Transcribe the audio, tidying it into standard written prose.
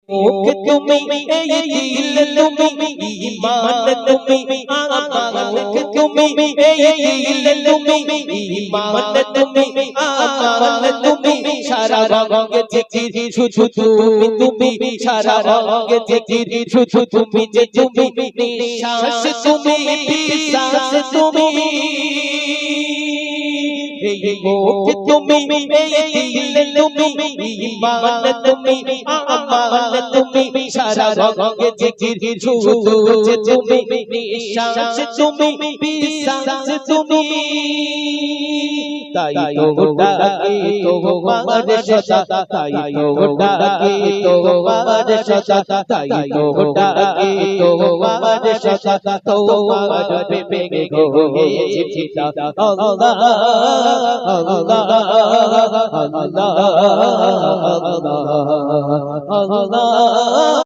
মুখ তুমি এই দিল তুমি ঈমান তুমি আমার মুখ তুমি এই দিল তুমি ঈমান তুমি আমার তুমি সারা রঙে জিকির শুধু তুমি তুমি সারা রঙে জিকির শুধু তুমি যে তুমি নিঃশ্বাস তুমি বিশ্বাস তুমি এই মুখ তুমি এই দিল তুমি ঈমান তুমি আমার তুমি সারা রঙে জিকির শুধু তুমি নিঃশ্বাস তুমি বিশ্বাস তুমি তাই তো ডাকে তোমার সদা তাই তো ডাকে তোমার সদা তাই তো ডাকে তোমার সদা তোমার প্রেমে হয়েছি আল্লাহ আল্লাহ আল্লাহ আল্লাহ